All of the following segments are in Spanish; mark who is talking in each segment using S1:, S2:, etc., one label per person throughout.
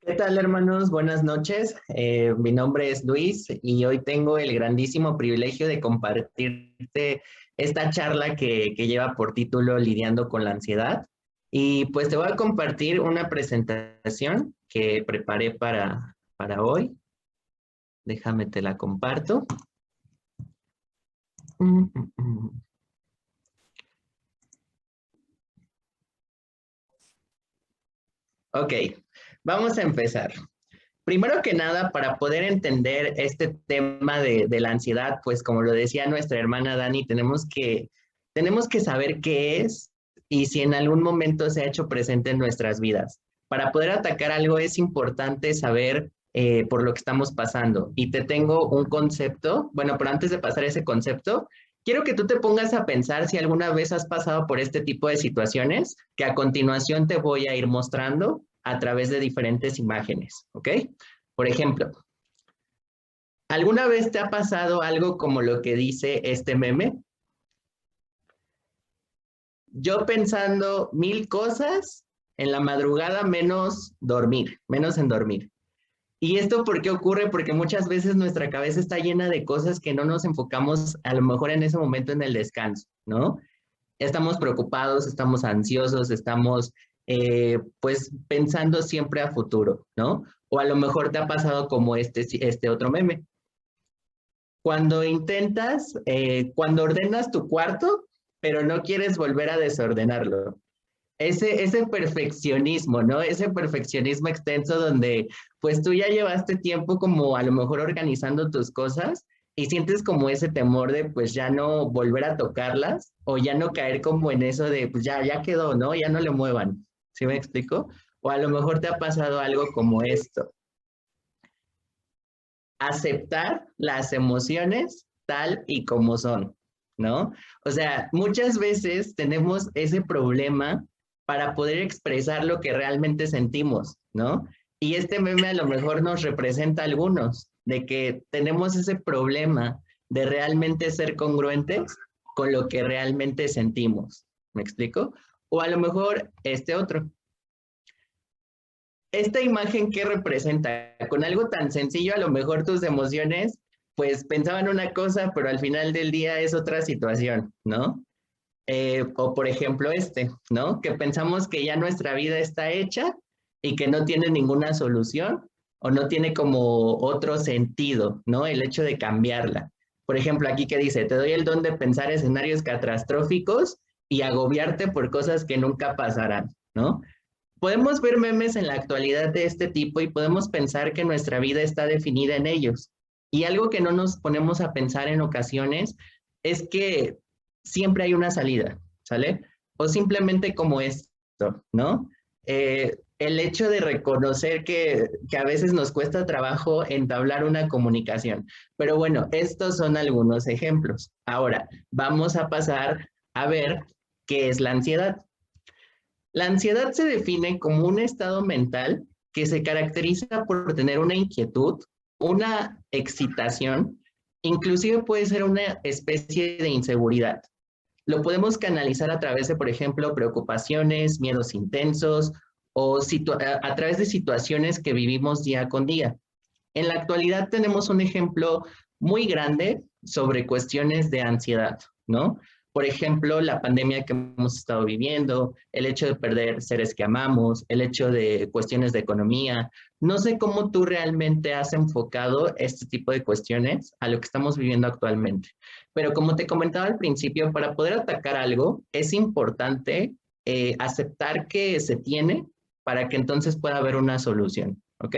S1: ¿Qué tal, hermanos? Buenas noches. Mi nombre es Luis y hoy tengo el grandísimo privilegio de compartirte esta charla que lleva por título Lidiando con la ansiedad. Y pues te voy a compartir una presentación que preparé para hoy. Déjame te la comparto. Mm, mm, mm. Ok, vamos a empezar. Primero que nada, para poder entender este tema de la ansiedad, pues como lo decía nuestra hermana Dani, tenemos que saber qué es y si en algún momento se ha hecho presente en nuestras vidas. Para poder atacar algo es importante saber por lo que estamos pasando. Y te tengo un concepto, bueno, pero antes de pasar ese concepto, quiero que tú te pongas a pensar si alguna vez has pasado por este tipo de situaciones que a continuación te voy a ir mostrando a través de diferentes imágenes, ¿ok? Por ejemplo, ¿alguna vez te ha pasado algo como lo que dice este meme? Yo pensando mil cosas en la madrugada menos dormir, menos en dormir. ¿Y esto por qué ocurre? Porque muchas veces nuestra cabeza está llena de cosas que no nos enfocamos a lo mejor en ese momento en el descanso, ¿no? Estamos preocupados, estamos ansiosos, estamos pues pensando siempre a futuro, ¿no? O a lo mejor te ha pasado como este otro meme. Cuando ordenas tu cuarto, pero no quieres volver a desordenarlo. Ese perfeccionismo, ¿no? Ese perfeccionismo extenso donde pues tú ya llevaste tiempo como a lo mejor organizando tus cosas y sientes como ese temor de pues ya no volver a tocarlas o ya no caer como en eso de pues ya quedó, ¿no? Ya no le muevan. ¿Sí me explico? O a lo mejor te ha pasado algo como esto: aceptar las emociones tal y como son, ¿no? O sea, muchas veces tenemos ese problema para poder expresar lo que realmente sentimos, ¿no? Y este meme a lo mejor nos representa a algunos, de que tenemos ese problema de realmente ser congruentes con lo que realmente sentimos. ¿Me explico? O a lo mejor este otro. Esta imagen, ¿qué representa? Con algo tan sencillo, a lo mejor tus emociones, pues pensaban una cosa, pero al final del día es otra situación, ¿no? O por ejemplo ¿no? Que pensamos que ya nuestra vida está hecha y que no tiene ninguna solución o no tiene como otro sentido, ¿no? El hecho de cambiarla. Por ejemplo, aquí que dice, te doy el don de pensar escenarios catastróficos y agobiarte por cosas que nunca pasarán, ¿no? Podemos ver memes en la actualidad de este tipo y podemos pensar que nuestra vida está definida en ellos. Y algo que no nos ponemos a pensar en ocasiones es que siempre hay una salida, ¿sale? O simplemente como esto, ¿no? El hecho de reconocer que a veces nos cuesta trabajo entablar una comunicación. Pero bueno, estos son algunos ejemplos. Ahora, vamos a pasar a ver qué es la ansiedad. La ansiedad se define como un estado mental que se caracteriza por tener una inquietud, una excitación, inclusive puede ser una especie de inseguridad. Lo podemos canalizar a través de, por ejemplo, preocupaciones, miedos intensos o a través de situaciones que vivimos día con día. En la actualidad tenemos un ejemplo muy grande sobre cuestiones de ansiedad, ¿no? Por ejemplo, la pandemia que hemos estado viviendo, el hecho de perder seres que amamos, el hecho de cuestiones de economía. No sé cómo tú realmente has enfocado este tipo de cuestiones a lo que estamos viviendo actualmente. Pero como te comentaba al principio, para poder atacar algo es importante aceptar que se tiene para que entonces pueda haber una solución, ¿ok?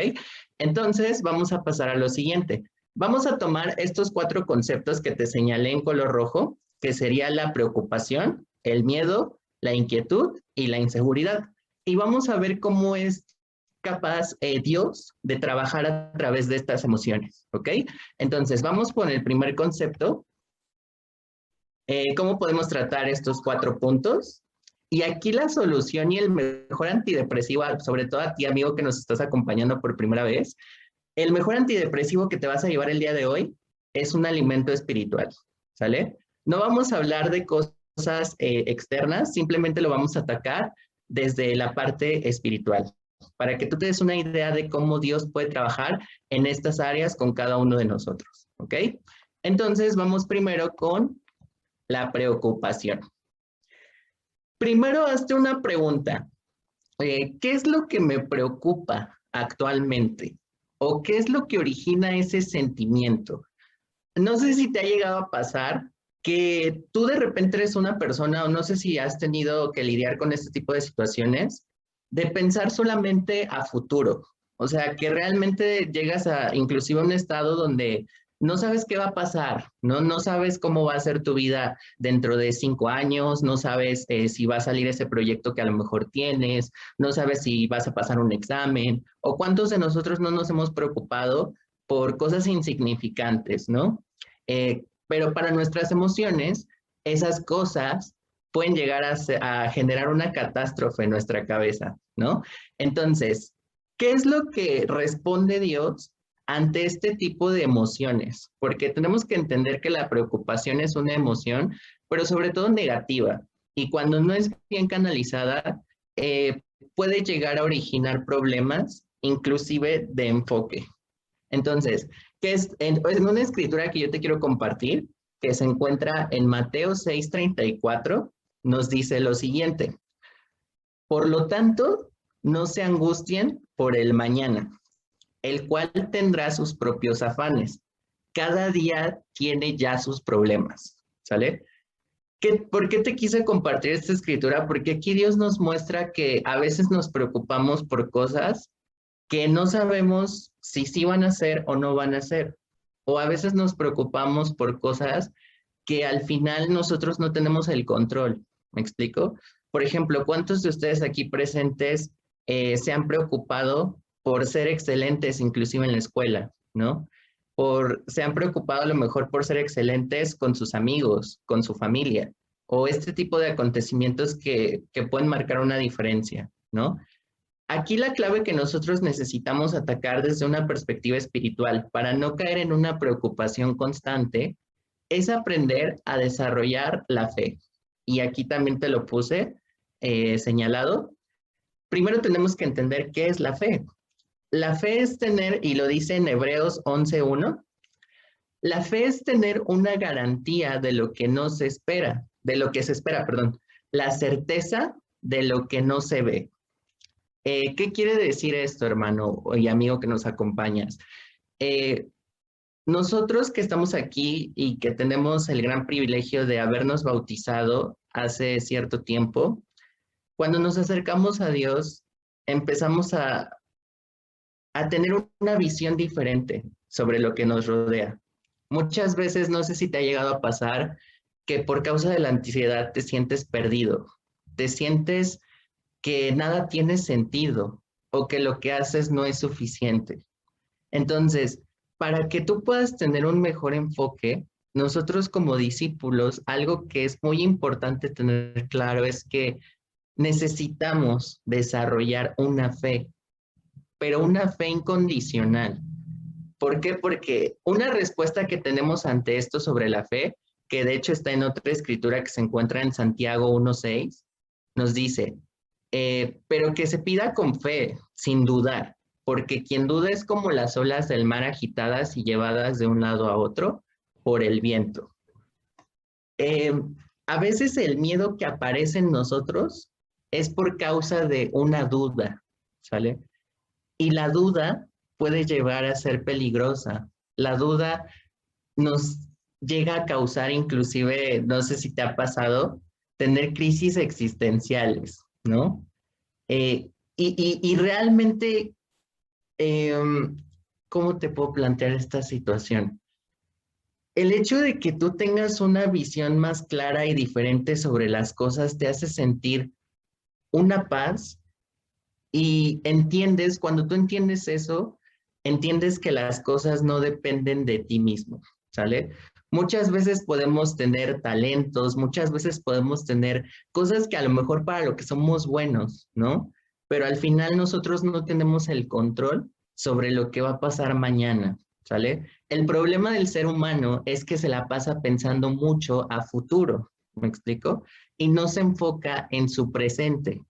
S1: Entonces, vamos a pasar a lo siguiente. Vamos a tomar estos cuatro conceptos que te señalé en color rojo, que sería la preocupación, el miedo, la inquietud y la inseguridad. Y vamos a ver cómo es capaz Dios de trabajar a través de estas emociones, ¿ok? Entonces, vamos con el primer concepto. ¿Cómo podemos tratar estos cuatro puntos? Y aquí la solución y el mejor antidepresivo, sobre todo a ti, amigo, que nos estás acompañando por primera vez, el mejor antidepresivo que te vas a llevar el día de hoy es un alimento espiritual, ¿sale? No vamos a hablar de cosas externas, simplemente lo vamos a atacar desde la parte espiritual, para que tú te des una idea de cómo Dios puede trabajar en estas áreas con cada uno de nosotros, ¿ok? Entonces, vamos primero con la preocupación. Primero, hazte una pregunta. ¿Qué es lo que me preocupa actualmente? ¿O qué es lo que origina ese sentimiento? No sé si te ha llegado a pasar que tú de repente eres una persona, o no sé si has tenido que lidiar con este tipo de situaciones, de pensar solamente a futuro. O sea, que realmente llegas a inclusive a un estado donde no sabes qué va a pasar, ¿no? No sabes cómo va a ser tu vida dentro de 5 años, no sabes si va a salir ese proyecto que a lo mejor tienes, no sabes si vas a pasar un examen, o cuántos de nosotros no nos hemos preocupado por cosas insignificantes, ¿no? Pero para nuestras emociones, esas cosas pueden llegar a generar una catástrofe en nuestra cabeza, ¿no? Entonces, ¿qué es lo que responde Dios ante este tipo de emociones? Porque tenemos que entender que la preocupación es una emoción, pero sobre todo negativa. Y cuando no es bien canalizada, puede llegar a originar problemas, inclusive de enfoque. Entonces, ¿qué es en una escritura que yo te quiero compartir, que se encuentra en Mateo 6:34, nos dice lo siguiente: por lo tanto, no se angustien por el mañana, el cual tendrá sus propios afanes. Cada día tiene ya sus problemas, ¿sale? ¿Por qué te quise compartir esta escritura? Porque aquí Dios nos muestra que a veces nos preocupamos por cosas que no sabemos si sí van a ser o no van a ser. O a veces nos preocupamos por cosas que al final nosotros no tenemos el control. ¿Me explico? Por ejemplo, ¿cuántos de ustedes aquí presentes se han preocupado por ser excelentes inclusive en la escuela, ¿no? Se han preocupado a lo mejor por ser excelentes con sus amigos, con su familia, o este tipo de acontecimientos que pueden marcar una diferencia, ¿no? Aquí la clave que nosotros necesitamos atacar desde una perspectiva espiritual para no caer en una preocupación constante es aprender a desarrollar la fe. Y aquí también te lo puse señalado. Primero tenemos que entender qué es la fe. La fe es tener, y lo dice en Hebreos 11:1, la fe es tener una garantía de lo que no se espera, de lo que se espera, perdón, la certeza de lo que no se ve. ¿Qué quiere decir esto, hermano y amigo que nos acompañas? Eh, Nosotros que estamos aquí y que tenemos el gran privilegio de habernos bautizado hace cierto tiempo, cuando nos acercamos a Dios, empezamos a tener una visión diferente sobre lo que nos rodea. Muchas veces, no sé si te ha llegado a pasar, que por causa de la ansiedad te sientes perdido, te sientes que nada tiene sentido o que lo que haces no es suficiente. Entonces, para que tú puedas tener un mejor enfoque, nosotros como discípulos, algo que es muy importante tener claro es que necesitamos desarrollar una fe, pero una fe incondicional. ¿Por qué? Porque una respuesta que tenemos ante esto sobre la fe, que de hecho está en otra escritura que se encuentra en Santiago 1:6, nos dice, pero que se pida con fe, sin dudar, porque quien duda es como las olas del mar agitadas y llevadas de un lado a otro por el viento. Eh, a veces el miedo que aparece en nosotros es por causa de una duda, ¿sale? Y la duda puede llevar a ser peligrosa. La duda nos llega a causar inclusive, no sé si te ha pasado, tener crisis existenciales, ¿no? Y realmente, eh, ¿cómo te puedo plantear esta situación? El hecho de que tú tengas una visión más clara y diferente sobre las cosas te hace sentir una paz y entiendes, cuando tú entiendes eso, entiendes que las cosas no dependen de ti mismo, ¿sale? Muchas veces podemos tener talentos, muchas veces podemos tener cosas que a lo mejor para lo que somos buenos, ¿no? Pero al final nosotros no tenemos el control sobre lo que va a pasar mañana, ¿sale? El problema del ser humano es que se la pasa pensando mucho a futuro, ¿me explico? Y no se enfoca en su presente.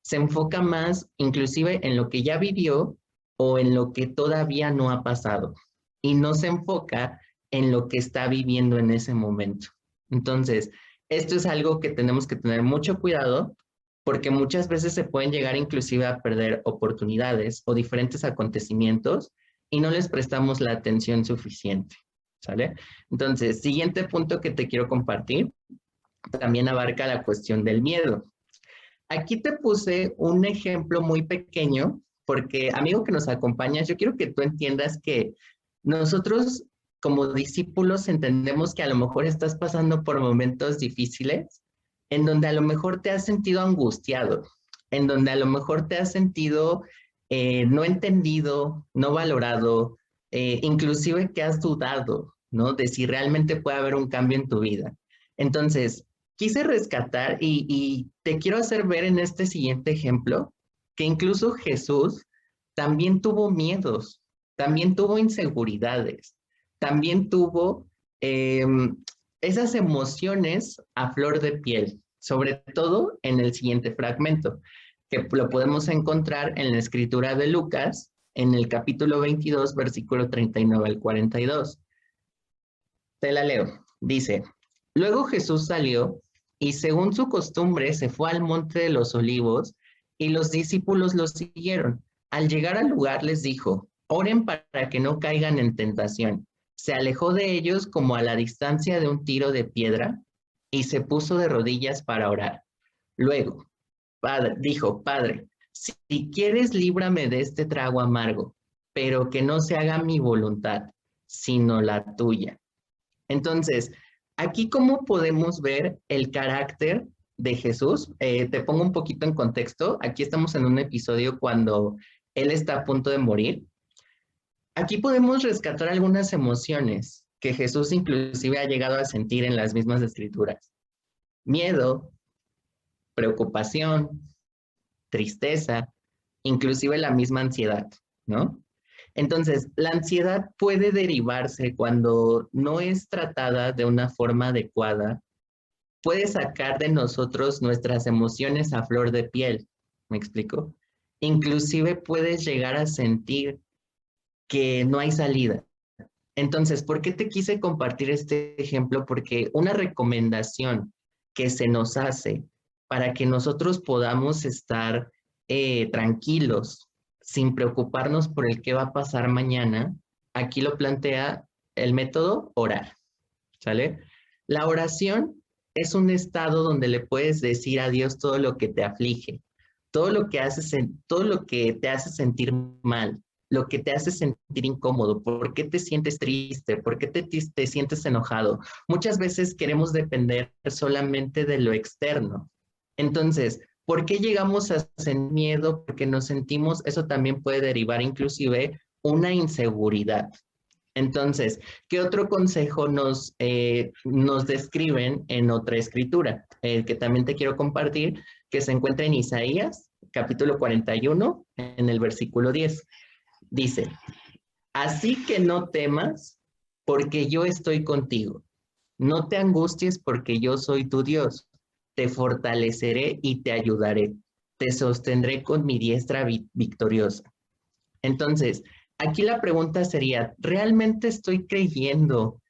S1: se enfoca más inclusive en lo que ya vivió o en lo que todavía no ha pasado y no se enfoca en lo que está viviendo en ese momento. Entonces, esto es algo que tenemos que tener mucho cuidado porque muchas veces se pueden llegar inclusive a perder oportunidades o diferentes acontecimientos y no les prestamos la atención suficiente, ¿sale? Entonces, siguiente punto que te quiero compartir también abarca la cuestión del miedo. Aquí te puse un ejemplo muy pequeño porque, amigo que nos acompañas, yo quiero que tú entiendas que nosotros como discípulos entendemos que a lo mejor estás pasando por momentos difíciles en donde a lo mejor te has sentido angustiado, en donde a lo mejor te has sentido no entendido, no valorado, inclusive que has dudado, ¿no? De si realmente puede haber un cambio en tu vida. Entonces, quise rescatar y te quiero hacer ver en este siguiente ejemplo que incluso Jesús también tuvo miedos, también tuvo inseguridades, también tuvo esas emociones a flor de piel, sobre todo en el siguiente fragmento, que lo podemos encontrar en la escritura de Lucas, en el capítulo 22, versículo 39 al 42. Te la leo. Dice, luego Jesús salió y según su costumbre se fue al monte de los olivos y los discípulos lo siguieron. Al llegar al lugar les dijo, oren para que no caigan en tentación. Se alejó de ellos como a la distancia de un tiro de piedra y se puso de rodillas para orar. Luego, dijo, Padre, si quieres líbrame de este trago amargo, pero que no se haga mi voluntad, sino la tuya. Entonces, aquí cómo podemos ver el carácter de Jesús. Te pongo un poquito en contexto. Aquí estamos en un episodio cuando él está a punto de morir. Aquí podemos rescatar algunas emociones que Jesús inclusive ha llegado a sentir en las mismas escrituras. Miedo, preocupación, tristeza, inclusive la misma ansiedad, ¿no? Entonces, la ansiedad puede derivarse cuando no es tratada de una forma adecuada, puede sacar de nosotros nuestras emociones a flor de piel, ¿me explico? Inclusive puedes llegar a sentir que no hay salida. Entonces, ¿por qué te quise compartir este ejemplo? Porque una recomendación que se nos hace para que nosotros podamos estar tranquilos, sin preocuparnos por el qué va a pasar mañana, aquí lo plantea el método orar, ¿sale? La oración es un estado donde le puedes decir a Dios todo lo que te aflige, todo lo que te hace sentir mal, lo que te hace sentir incómodo, por qué te sientes triste, por qué te sientes enojado. Muchas veces queremos depender solamente de lo externo. Entonces, ¿por qué llegamos a sentir miedo? Porque nos sentimos, eso también puede derivar inclusive una inseguridad. Entonces, ¿qué otro consejo nos describen en otra escritura? Que también te quiero compartir, que se encuentra en Isaías, capítulo 41, en el versículo 10. Dice, así que no temas, porque yo estoy contigo. No te angusties, porque yo soy tu Dios. Te fortaleceré y te ayudaré. Te sostendré con mi diestra victoriosa. Entonces, aquí la pregunta sería, ¿realmente estoy creyendo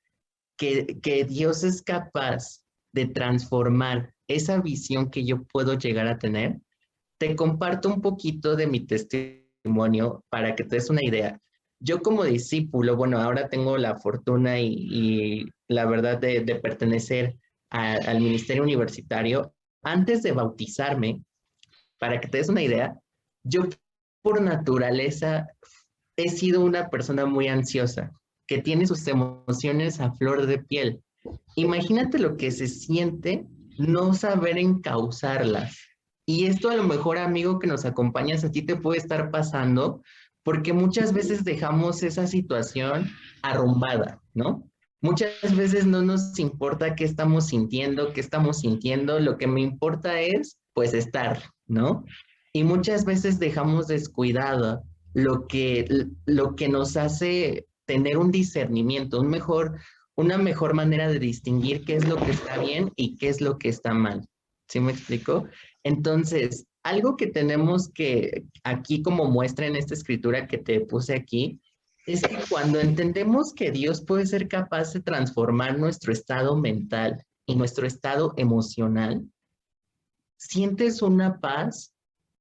S1: que Dios es capaz de transformar esa visión que yo puedo llegar a tener? Te comparto un poquito de mi testimonio para que te des una idea. Yo como discípulo, bueno, ahora tengo la fortuna y la verdad de pertenecer al ministerio universitario. Antes de bautizarme, para que te des una idea, yo por naturaleza he sido una persona muy ansiosa, que tiene sus emociones a flor de piel. Imagínate lo que se siente no saber encauzarlas. Y esto a lo mejor, amigo que nos acompañas, a ti te puede estar pasando porque muchas veces dejamos esa situación arrumbada, ¿no? Muchas veces no nos importa qué estamos sintiendo, lo que me importa es, pues, estar, ¿no? Y muchas veces dejamos descuidado lo que nos hace tener un discernimiento, una mejor manera de distinguir qué es lo que está bien y qué es lo que está mal. ¿Sí me explico? Entonces, algo que tenemos que, aquí como muestra en esta escritura que te puse aquí, es que cuando entendemos que Dios puede ser capaz de transformar nuestro estado mental y nuestro estado emocional, sientes una paz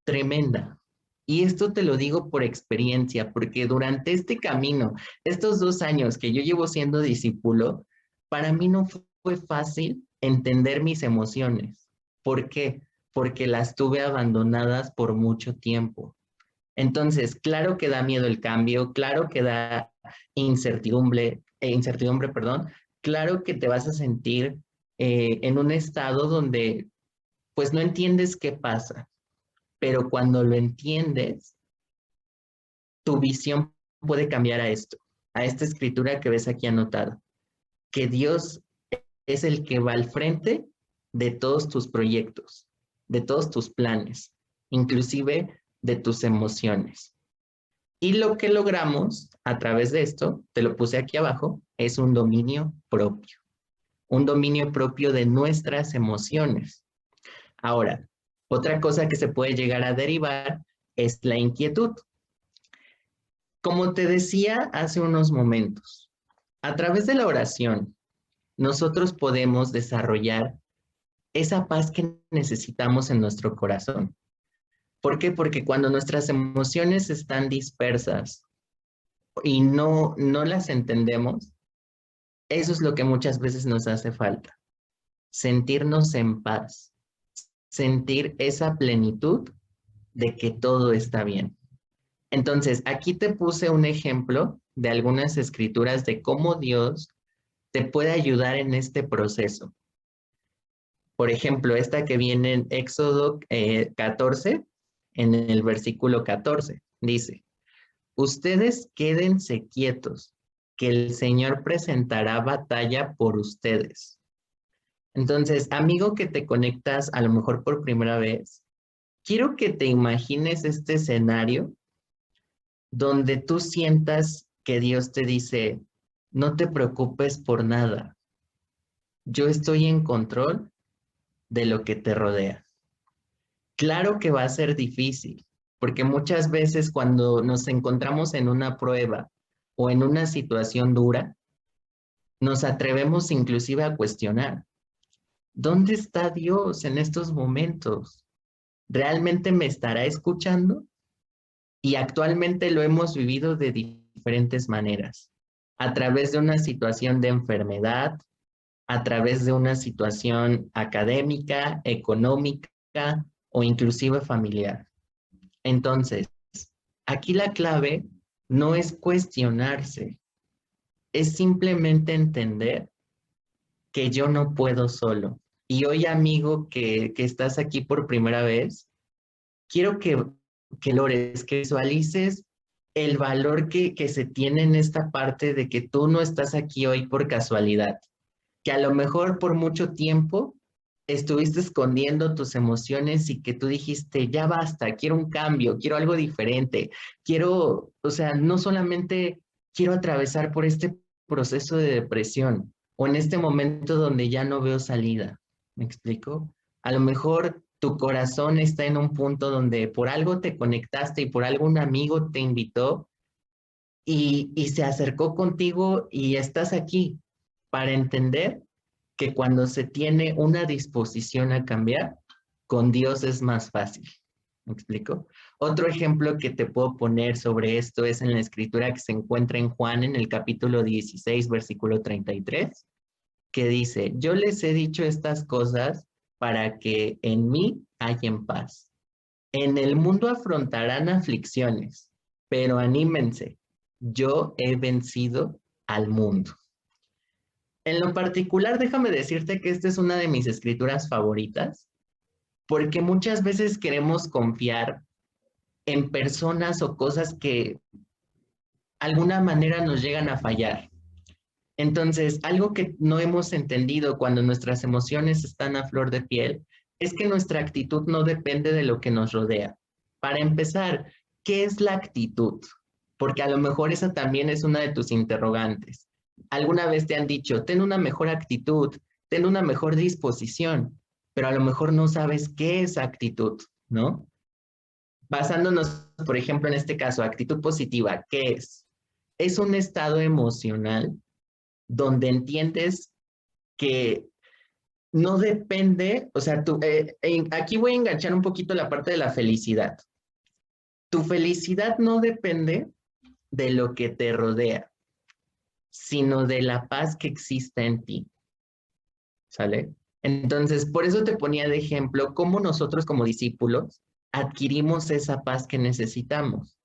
S1: tremenda. Y esto te lo digo por experiencia, porque durante este camino, estos 2 años que yo llevo siendo discípulo, para mí no fue fácil entender mis emociones. ¿Por qué? Porque las tuve abandonadas por mucho tiempo. Entonces, claro que da miedo el cambio, claro que da incertidumbre, perdón, claro que te vas a sentir en un estado donde pues no entiendes qué pasa, pero cuando lo entiendes, tu visión puede cambiar a esto, a esta escritura que ves aquí anotada, que Dios es el que va al frente de todos tus proyectos, de todos tus planes, inclusive de tus emociones. Y lo que logramos a través de esto, te lo puse aquí abajo, es un dominio propio de nuestras emociones. Ahora, otra cosa que se puede llegar a derivar es la inquietud. Como te decía hace unos momentos, a través de la oración, nosotros podemos desarrollar esa paz que necesitamos en nuestro corazón. ¿Por qué? Porque cuando nuestras emociones están dispersas y no las entendemos, eso es lo que muchas veces nos hace falta, sentirnos en paz, sentir esa plenitud de que todo está bien. Entonces, aquí te puse un ejemplo de algunas escrituras de cómo Dios te puede ayudar en este proceso. Por ejemplo, esta que viene en Éxodo 14, en el versículo 14, dice, ustedes quédense quietos, que el Señor presentará batalla por ustedes. Entonces, amigo que te conectas a lo mejor por primera vez, quiero que te imagines este escenario donde tú sientas que Dios te dice, no te preocupes por nada, yo estoy en control de lo que te rodea. Claro que va a ser difícil, porque muchas veces cuando nos encontramos en una prueba o en una situación dura, nos atrevemos inclusive a cuestionar, ¿dónde está Dios en estos momentos? ¿Realmente me estará escuchando? Y actualmente lo hemos vivido de diferentes maneras, a través de una situación de enfermedad, a través de una situación académica, económica o inclusive familiar. Entonces, aquí la clave no es cuestionarse, es simplemente entender que yo no puedo solo. Y hoy, amigo, que estás aquí por primera vez, quiero que lores, que visualices el valor que se tiene en esta parte de que tú no estás aquí hoy por casualidad, que a lo mejor por mucho tiempo estuviste escondiendo tus emociones y que tú dijiste, ya basta, quiero un cambio, quiero algo diferente, quiero, o sea, no solamente quiero atravesar por este proceso de depresión o en este momento donde ya no veo salida. ¿Me explico? A lo mejor tu corazón está en un punto donde por algo te conectaste y por algo un amigo te invitó y se acercó contigo y estás aquí para entender que cuando se tiene una disposición a cambiar, con Dios es más fácil. ¿Me explico? Otro ejemplo que te puedo poner sobre esto es en la escritura que se encuentra en Juan en el capítulo 16, versículo 33, que dice, yo les he dicho estas cosas para que en mí hayan paz. En el mundo afrontarán aflicciones, pero anímense, yo he vencido al mundo. En lo particular, déjame decirte que esta es una de mis escrituras favoritas, porque muchas veces queremos confiar en personas o cosas que de alguna manera nos llegan a fallar. Entonces, algo que no hemos entendido cuando nuestras emociones están a flor de piel es que nuestra actitud no depende de lo que nos rodea. Para empezar, ¿qué es la actitud? Porque a lo mejor esa también es una de tus interrogantes. Alguna vez te han dicho, ten una mejor actitud, ten una mejor disposición, pero a lo mejor no sabes qué es actitud, ¿no? basándonos, por ejemplo, en este caso, actitud positiva, ¿qué es? Es un estado emocional donde entiendes que no depende, o sea, aquí voy a enganchar un poquito la parte de la felicidad. Tu felicidad no depende de lo que te rodea, sino de la paz que existe en ti, ¿sale? Entonces, por eso te ponía de ejemplo cómo nosotros como discípulos adquirimos esa paz que necesitamos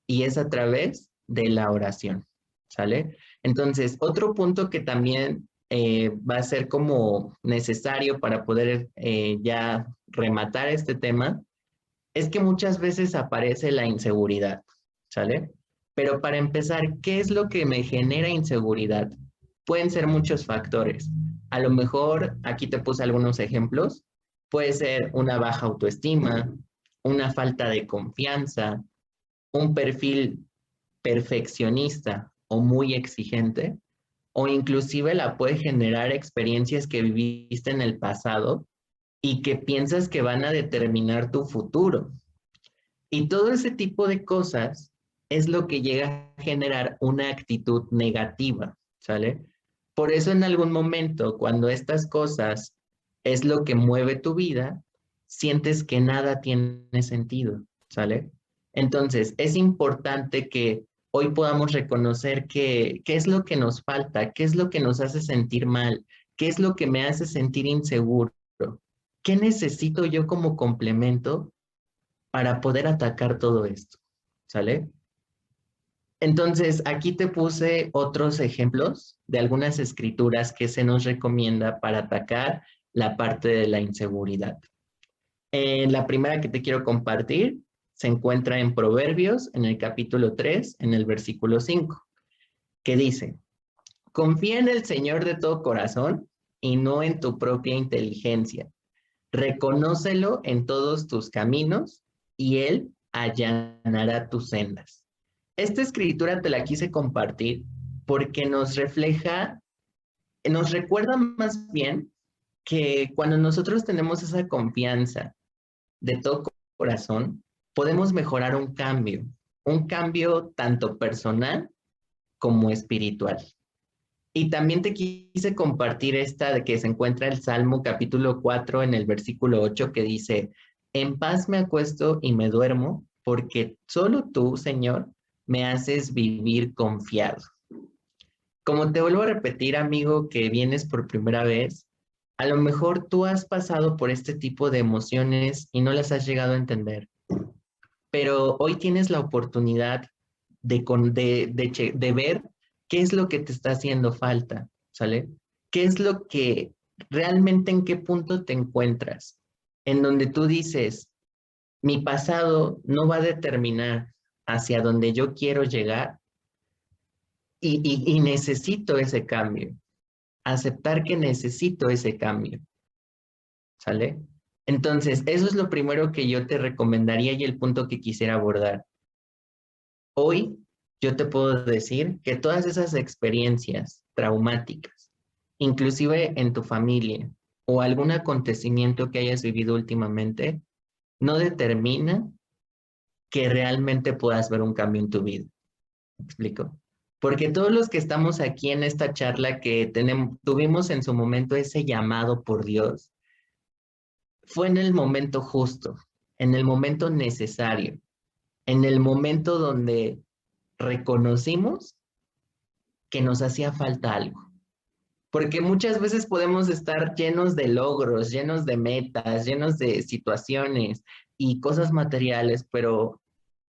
S1: y es a través de la oración, ¿sale? Entonces, otro punto que también va a ser como necesario para poder ya rematar este tema es que muchas veces aparece la inseguridad, ¿sale? Pero para empezar, ¿qué es lo que me genera inseguridad? Pueden ser muchos factores. A lo mejor, aquí te puse algunos ejemplos, puede ser una baja autoestima, una falta de confianza, un perfil perfeccionista o muy exigente, o inclusive la puede generar experiencias que viviste en el pasado y que piensas que van a determinar tu futuro. Y todo ese tipo de cosas es lo que llega a generar una actitud negativa, ¿sale? Por eso en algún momento, cuando estas cosas es lo que mueve tu vida, sientes que nada tiene sentido, ¿sale? Entonces, es importante que hoy podamos reconocer qué es lo que nos falta, qué es lo que nos hace sentir mal, qué es lo que me hace sentir inseguro, qué necesito yo como complemento para poder atacar todo esto, ¿sale? Entonces, aquí te puse otros ejemplos de algunas escrituras que se nos recomienda para atacar la parte de la inseguridad. La primera que te quiero compartir se encuentra en Proverbios, en el capítulo 3, en el versículo 5, que dice, confía en el Señor de todo corazón y no en tu propia inteligencia. Reconócelo en todos tus caminos y Él allanará tus sendas. Esta escritura te la quise compartir porque nos refleja, nos recuerda más bien que cuando nosotros tenemos esa confianza de todo corazón, podemos mejorar un cambio tanto personal como espiritual. Y también te quise compartir esta de que se encuentra el Salmo capítulo 4 en el versículo 8 que dice, en paz me acuesto y me duermo porque solo tú, Señor, me haces vivir confiado. Como te vuelvo a repetir, amigo, que vienes por primera vez, a lo mejor tú has pasado por este tipo de emociones y no las has llegado a entender, pero hoy tienes la oportunidad de ver qué es lo que te está haciendo falta, ¿sale? ¿Qué es lo que realmente en qué punto te encuentras? En donde tú dices, mi pasado no va a determinar hacia donde yo quiero llegar y necesito ese cambio. Aceptar que necesito ese cambio, ¿sale? Entonces, eso es lo primero que yo te recomendaría y el punto que quisiera abordar. Hoy yo te puedo decir que todas esas experiencias traumáticas, inclusive en tu familia o algún acontecimiento que hayas vivido últimamente, no determina que realmente puedas ver un cambio en tu vida. ¿Me explico? Porque todos los que estamos aquí en esta charla que tuvimos en su momento ese llamado por Dios, fue en el momento justo, en el momento necesario, en el momento donde reconocimos que nos hacía falta algo. Porque muchas veces podemos estar llenos de logros, llenos de metas, llenos de situaciones y cosas materiales, pero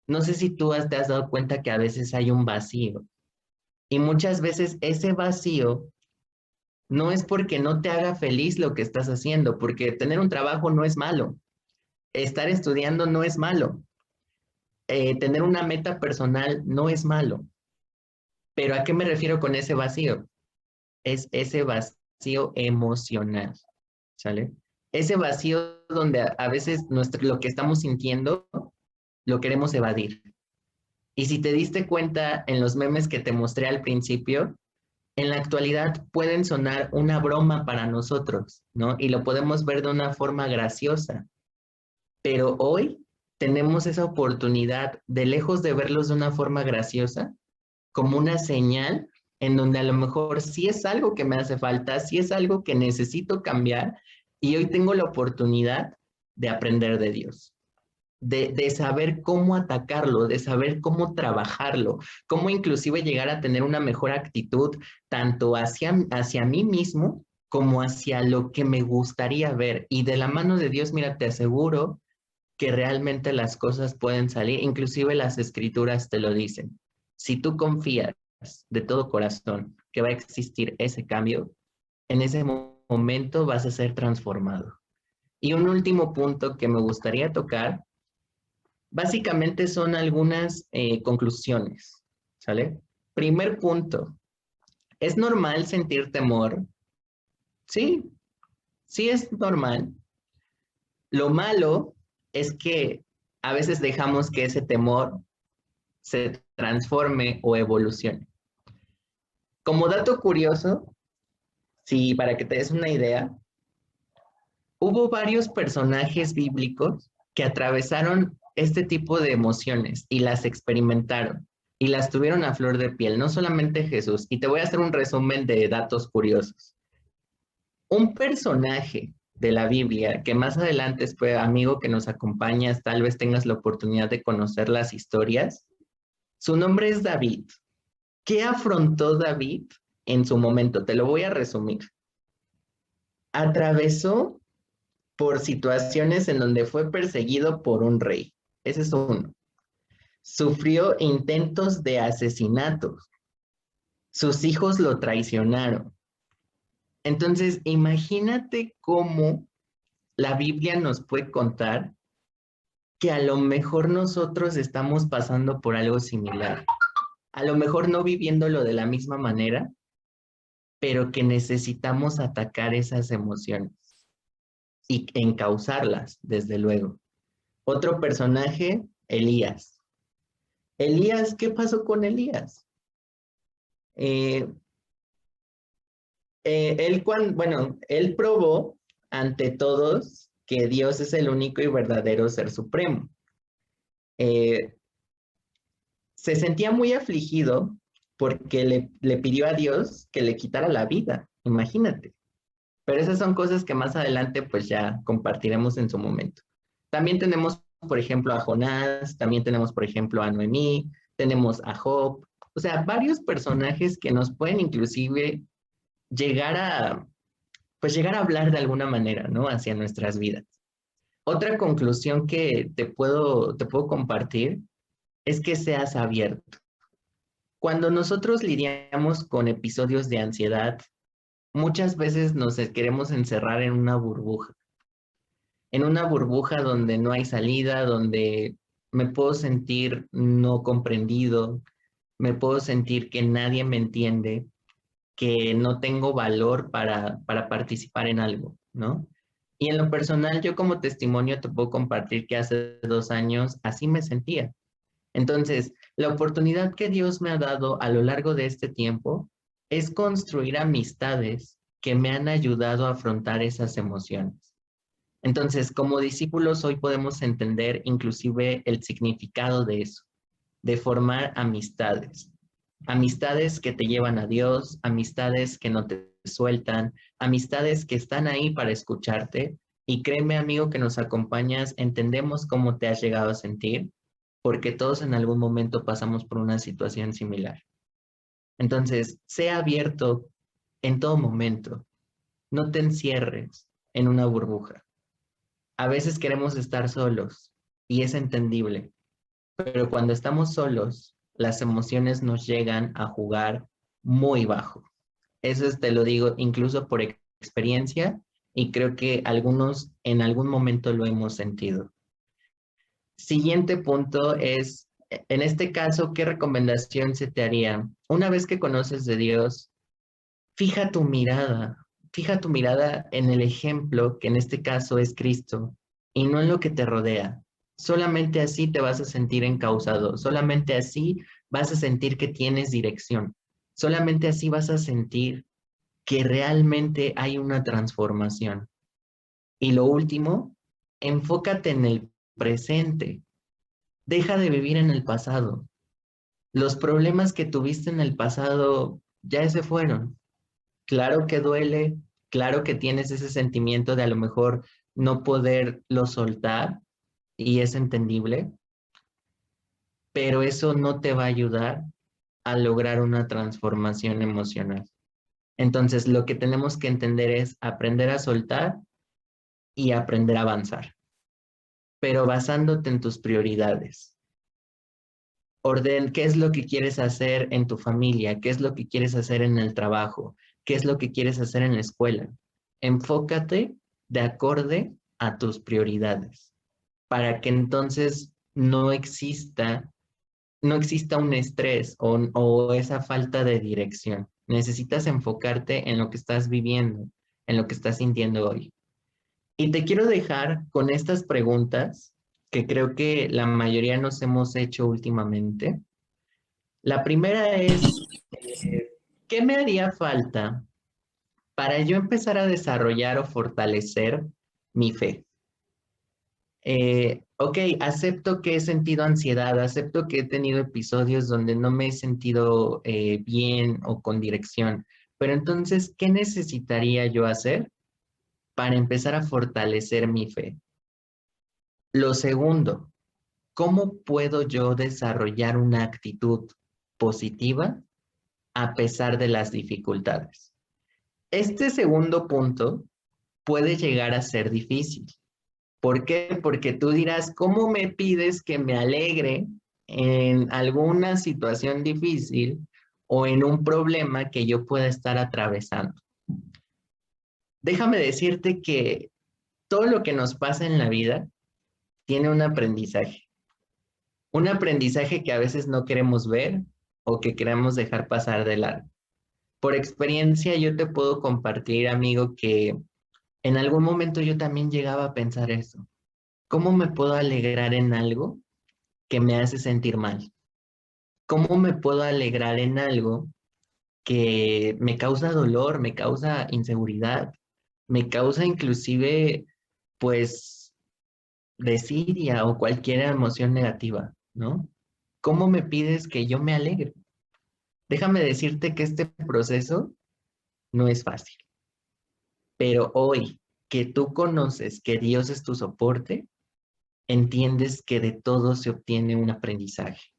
S1: no sé si te has dado cuenta que a veces hay un vacío. Y muchas veces ese vacío no es porque no te haga feliz lo que estás haciendo, porque tener un trabajo no es malo, estar estudiando no es malo, tener una meta personal no es malo. Pero ¿a qué me refiero con ese vacío? Es ese vacío emocional, ¿sale? Ese vacío donde a veces lo que estamos sintiendo lo queremos evadir. Y si te diste cuenta en los memes que te mostré al principio, en la actualidad pueden sonar una broma para nosotros, ¿no? Y lo podemos ver de una forma graciosa. Pero hoy tenemos esa oportunidad de, lejos de verlos de una forma graciosa, como una señal en donde a lo mejor sí es algo que me hace falta, sí es algo que necesito cambiar, y hoy tengo la oportunidad de aprender de Dios, de saber cómo atacarlo, de saber cómo trabajarlo, cómo inclusive llegar a tener una mejor actitud tanto hacia mí mismo como hacia lo que me gustaría ver. Y de la mano de Dios, mira, te aseguro que realmente las cosas pueden salir, inclusive las escrituras te lo dicen. Si tú confías de todo corazón que va a existir ese cambio, en ese momento vas a ser transformado. Y un último punto que me gustaría tocar, básicamente son algunas conclusiones, ¿sale? Primer punto, ¿es normal sentir temor? Sí, sí es normal. Lo malo es que a veces dejamos que ese temor se transforme o evolucione. Como dato curioso, sí, para que te des una idea, hubo varios personajes bíblicos que atravesaron este tipo de emociones y las experimentaron y las tuvieron a flor de piel, no solamente Jesús. Y te voy a hacer un resumen de datos curiosos. Un personaje de la Biblia que más adelante, pues, amigo que nos acompañas, tal vez tengas la oportunidad de conocer las historias, su nombre es David. ¿Qué afrontó David en su momento? Te lo voy a resumir. Atravesó por situaciones en donde fue perseguido por un rey. Ese es uno. Sufrió intentos de asesinato. Sus hijos lo traicionaron. Entonces, imagínate cómo la Biblia nos puede contar que a lo mejor nosotros estamos pasando por algo similar. A lo mejor no viviéndolo de la misma manera, pero que necesitamos atacar esas emociones y encauzarlas, desde luego. Otro personaje, Elías. Elías, ¿qué pasó con Elías? Eh, él probó ante todos que Dios es el único y verdadero ser supremo. Eh, Se sentía muy afligido porque le pidió a Dios que le quitara la vida, imagínate. Pero esas son cosas que más adelante pues ya compartiremos en su momento. También tenemos, por ejemplo, a Jonás, también tenemos, por ejemplo, a Noemí, tenemos a Job, o sea, varios personajes que nos pueden inclusive llegar a, pues llegar a hablar de alguna manera, ¿no? Hacia nuestras vidas. Otra conclusión que te puedo compartir es que seas abierto. Cuando nosotros lidiamos con episodios de ansiedad, muchas veces nos queremos encerrar en una burbuja donde no hay salida, donde me puedo sentir no comprendido, me puedo sentir que nadie me entiende, que no tengo valor para participar en algo, ¿no? Y en lo personal, yo como testimonio te puedo compartir que hace 2 años así me sentía. Entonces, la oportunidad que Dios me ha dado a lo largo de este tiempo es construir amistades que me han ayudado a afrontar esas emociones. Entonces, como discípulos hoy podemos entender inclusive el significado de eso, de formar amistades. Amistades que te llevan a Dios, amistades que no te sueltan, amistades que están ahí para escucharte. Y créeme, amigo, que nos acompañas, entendemos cómo te has llegado a sentir, porque todos en algún momento pasamos por una situación similar. Entonces, sea abierto en todo momento. No te encierres en una burbuja. A veces queremos estar solos y es entendible, pero cuando estamos solos, las emociones nos llegan a jugar muy bajo. Te lo digo incluso por experiencia y creo que algunos en algún momento lo hemos sentido. Siguiente punto es, en este caso, ¿qué recomendación se te haría? Una vez que conoces de Dios, fija tu mirada en el ejemplo, que en este caso es Cristo, y no en lo que te rodea. Solamente así te vas a sentir encauzado, solamente así vas a sentir que tienes dirección, solamente así vas a sentir que realmente hay una transformación. Y lo último, enfócate en el presente. Deja de vivir en el pasado. Los problemas que tuviste en el pasado ya se fueron. Claro que duele, claro que tienes ese sentimiento de a lo mejor no poderlo soltar y es entendible, pero eso no te va a ayudar a lograr una transformación emocional. Entonces, lo que tenemos que entender es aprender a soltar y aprender a avanzar, pero basándote en tus prioridades. Orden, ¿qué es lo que quieres hacer en tu familia? ¿Qué es lo que quieres hacer en el trabajo? ¿Qué es lo que quieres hacer en la escuela? Enfócate de acorde a tus prioridades para que entonces no exista un estrés o esa falta de dirección. Necesitas enfocarte en lo que estás viviendo, en lo que estás sintiendo hoy. Y te quiero dejar con estas preguntas que creo que la mayoría nos hemos hecho últimamente. La primera es, ¿qué me haría falta para yo empezar a desarrollar o fortalecer mi fe? Ok, acepto que he sentido ansiedad, acepto que he tenido episodios donde no me he sentido bien o con dirección, pero entonces, ¿qué necesitaría yo hacer para empezar a fortalecer mi fe? Lo segundo, ¿cómo puedo yo desarrollar una actitud positiva a pesar de las dificultades? Este segundo punto puede llegar a ser difícil. ¿Por qué? Porque tú dirás, ¿cómo me pides que me alegre en alguna situación difícil o en un problema que yo pueda estar atravesando? Déjame decirte que todo lo que nos pasa en la vida tiene un aprendizaje que a veces no queremos ver o que queremos dejar pasar de largo. Por experiencia, yo te puedo compartir, amigo, que en algún momento yo también llegaba a pensar eso. ¿Cómo me puedo alegrar en algo que me hace sentir mal? ¿Cómo me puedo alegrar en algo que me causa dolor, me causa inseguridad, me causa inclusive, pues, desidia o cualquier emoción negativa, ¿no? ¿Cómo me pides que yo me alegre? Déjame decirte que este proceso no es fácil, pero hoy que tú conoces que Dios es tu soporte, entiendes que de todo se obtiene un aprendizaje.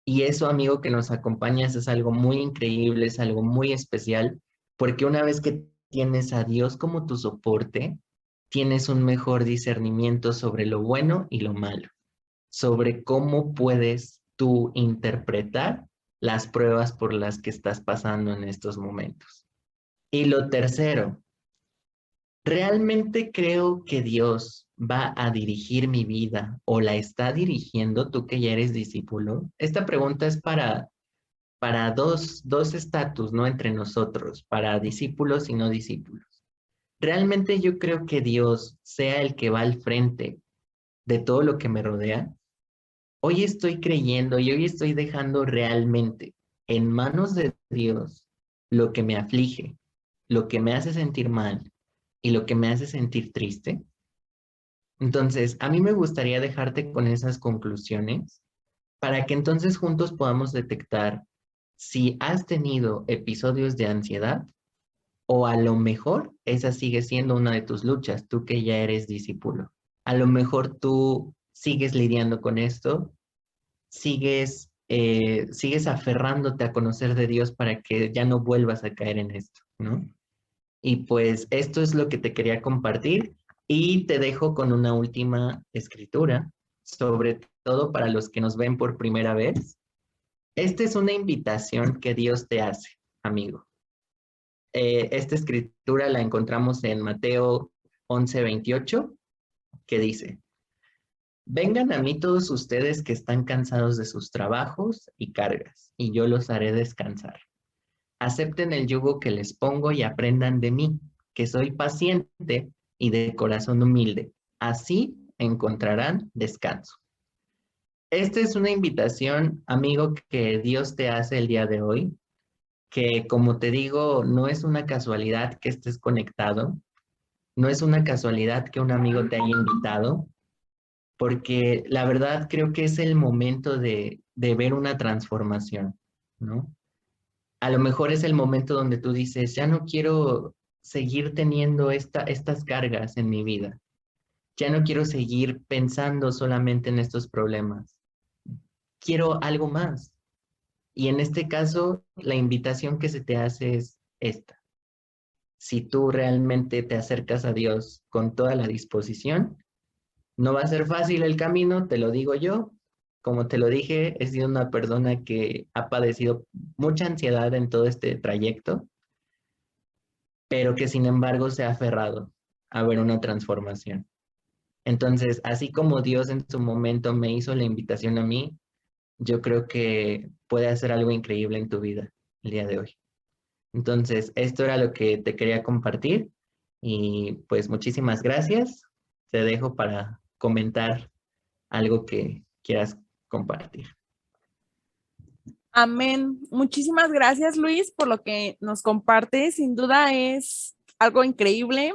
S1: Y eso, amigo, que nos acompañas es algo muy increíble, es algo muy especial, porque una vez que tienes a Dios como tu soporte, tienes un mejor discernimiento sobre lo bueno y lo malo, sobre cómo puedes tú interpretar las pruebas por las que estás pasando en estos momentos. Y lo tercero, ¿realmente creo que Dios va a dirigir mi vida o la está dirigiendo tú que ya eres discípulo? Esta pregunta es para dos estatus, ¿no? Entre nosotros, para discípulos y no discípulos. ¿Realmente yo creo que Dios sea el que va al frente de todo lo que me rodea? Hoy estoy creyendo y hoy estoy dejando realmente en manos de Dios lo que me aflige, lo que me hace sentir mal y lo que me hace sentir triste. Entonces, a mí me gustaría dejarte con esas conclusiones para que entonces juntos podamos detectar si has tenido episodios de ansiedad o a lo mejor esa sigue siendo una de tus luchas, tú que ya eres discípulo. A lo mejor tú sigues lidiando con esto, sigues aferrándote a conocer de Dios para que ya no vuelvas a caer en esto, ¿no? Y pues esto es lo que te quería compartir y te dejo con una última escritura, sobre todo para los que nos ven por primera vez. Esta es una invitación que Dios te hace, amigo. Esta escritura la encontramos en Mateo 11:28, que dice, vengan a mí todos ustedes que están cansados de sus trabajos y cargas, y yo los haré descansar. Acepten el yugo que les pongo y aprendan de mí, que soy paciente y de corazón humilde. Así encontrarán descanso. Esta es una invitación, amigo, que Dios te hace el día de hoy, que como te digo, no es una casualidad que estés conectado, no es una casualidad que un amigo te haya invitado, porque la verdad creo que es el momento de ver una transformación, ¿no? A lo mejor es el momento donde tú dices, ya no quiero seguir teniendo estas cargas en mi vida, ya no quiero seguir pensando solamente en estos problemas, quiero algo más. Y en este caso, la invitación que se te hace es esta. Si tú realmente te acercas a Dios con toda la disposición, no va a ser fácil el camino, te lo digo yo. Como te lo dije, he sido una persona que ha padecido mucha ansiedad en todo este trayecto, pero que sin embargo se ha aferrado a ver una transformación. Entonces, así como Dios en su momento me hizo la invitación a mí, yo creo que puede hacer algo increíble en tu vida el día de hoy. Entonces, esto era lo que te quería compartir y pues muchísimas gracias. Te dejo para comentar algo que quieras compartir.
S2: Amén. Muchísimas gracias, Luis, por lo que nos compartes. Sin duda es algo increíble.